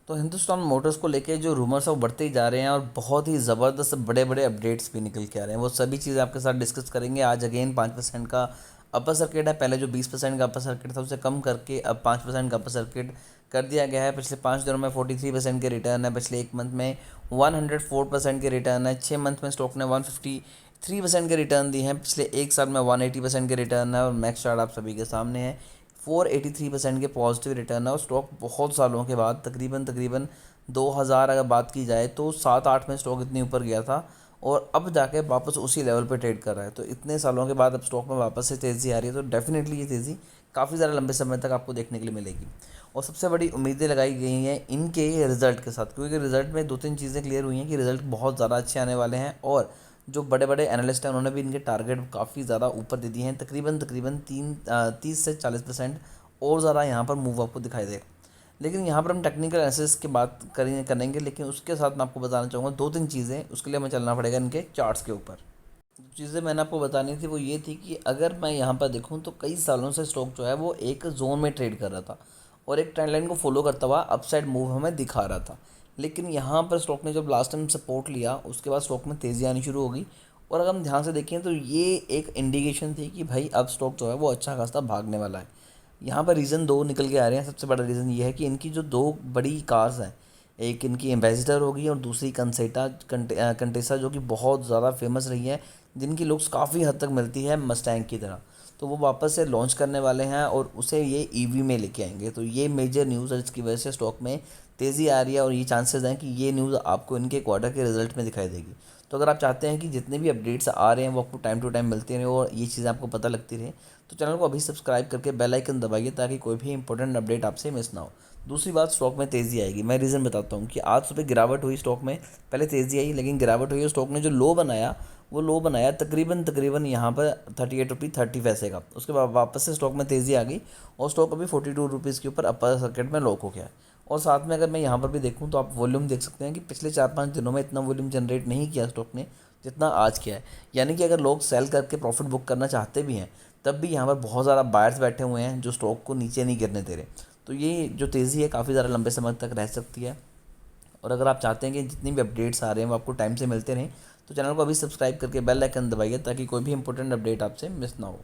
तो हिंदुस्तान मोटर्स को लेके जो रूमर्स है वो बढ़ते ही जा रहे हैं और बहुत ही ज़बरदस्त बड़े बड़े अपडेट्स भी निकल के आ रहे हैं। वो सभी चीज़ें आपके साथ डिस्कस करेंगे। आज अगेन 5% का अपर सर्किट है। पहले जो 20% का अपर सर्किट था उसे कम करके अब 5% का अपर सर्किट कर दिया गया है। पिछले 5 दिनों में 43% के रिटर्न है। पिछले एक मंथ में 104% के रिटर्न है। 6 मंथ में स्टॉक ने 153% के रिटर्न दिए हैं। पिछले एक साल में 180% के रिटर्न है और मैक्स चार्ट आप सभी के सामने है। 483% के पॉजिटिव रिटर्न है और स्टॉक बहुत सालों के बाद तकरीबन तकरीबन 2000 अगर बात की जाए तो 7-8 में स्टॉक इतने ऊपर गया था और अब जाके वापस उसी लेवल पे ट्रेड कर रहा है। तो इतने सालों के बाद अब स्टॉक में वापस से तेज़ी आ रही है तो डेफिनेटली ये तेज़ी काफ़ी ज़्यादा लंबे समय तक आपको देखने के लिए मिलेगी। और सबसे बड़ी उम्मीदें लगाई गई हैं इनके रिज़ल्ट के साथ, क्योंकि रिज़ल्ट में 2-3 चीज़ें क्लियर हुई हैं कि रिज़ल्ट बहुत ज़्यादा अच्छे आने वाले हैं और जो बड़े बड़े एनालिस्ट हैं उन्होंने भी इनके टारगेट काफ़ी ज़्यादा ऊपर दे दिए हैं। तकरीबन तकरीबन 30 से 40% और ज़्यादा यहाँ पर मूव आपको दिखाई देगा। लेकिन यहाँ पर हम टेक्निकल एनालिसिस की बात करेंगे, लेकिन उसके साथ मैं आपको बताना चाहूँगा 2-3 चीज़ें। उसके लिए हमें चलना पड़ेगा इनके चार्ट्स के ऊपर। जो चीज़ें मैंने आपको बतानी थी वो ये थी कि अगर मैं यहाँ पर देखूँ तो कई सालों से स्टॉक जो है वो एक जोन में ट्रेड कर रहा था और एक ट्रेंड लाइन को फॉलो करता हुआ अपसाइड मूव हमें दिखा रहा था। लेकिन यहाँ पर स्टॉक ने जब लास्ट टाइम सपोर्ट लिया उसके बाद स्टॉक में तेज़ी आनी शुरू हो गई। और अगर हम ध्यान से देखें तो ये एक इंडिकेशन थी कि भाई अब स्टॉक जो है वो अच्छा खासा भागने वाला है। यहाँ पर रीज़न दो निकल के आ रहे हैं। सबसे बड़ा रीज़न ये है कि इनकी जो दो बड़ी कार्स हैं, एक इनकी एम्बेसडर होगी और दूसरी कंटेसा जो कि बहुत ज़्यादा फेमस रही है, जिनकी लुक्स काफ़ी हद तक मिलती है मस्टैंग की तरह। तो वो वापस से लॉन्च करने वाले हैं और उसे ये ईवी में लेके आएंगे। तो ये मेजर न्यूज़ है जिसकी वजह से स्टॉक में तेज़ी आ रही है और ये चांसेस हैं कि ये न्यूज़ आपको इनके क्वार्टर के रिजल्ट में दिखाई देगी। तो अगर आप चाहते हैं कि जितने भी अपडेट्स आ रहे हैं वो आपको टाइम टू टाइम मिलते रहे और ये चीज़ें आपको पता लगती रहे, तो चैनल को अभी सब्सक्राइब करके बेल आइकन दबाइए ताकि कोई भी इंपॉर्टेंट अपडेट आपसे मिस ना हो। दूसरी बात, स्टॉक में तेज़ी आएगी। मैं रीज़न बताता हूँ कि आज सुबह गिरावट हुई स्टॉक में, पहले तेज़ी आई लेकिन गिरावट हुई और स्टॉक ने जो लो बनाया वो लो बनाया तकरीबन तकरीबन यहाँ पर 38 रुपये 30 पैसे का। उसके बाद वापस से स्टॉक में तेज़ी आ गई और स्टॉक अभी 42 रुपीज़ के ऊपर अपर सर्किट में लॉक हो गया है। और साथ में अगर मैं यहाँ पर भी देखूँ तो आप वॉल्यूम देख सकते हैं कि पिछले 4-5 दिनों में इतना वॉल्यूम जनरेट नहीं किया स्टॉक ने जितना आज किया है। यानी कि अगर लोग सेल करके प्रॉफिट बुक करना चाहते भी हैं तब भी यहाँ पर बहुत ज़्यादा बायर्स बैठे हुए हैं जो स्टॉक को नीचे नहीं गिरने दे रहे। तो ये जो तेज़ी है काफ़ी ज़्यादा लंबे समय तक रह सकती है। और अगर आप चाहते हैं कि जितनी भी अपडेट्स आ रहे हैं वो आपको टाइम से मिलते रहें, तो चैनल को अभी सब्सक्राइब करके बेल आइकन दबाइए ताकि कोई भी इंपॉर्टेंट अपडेट आपसे मिस ना हो।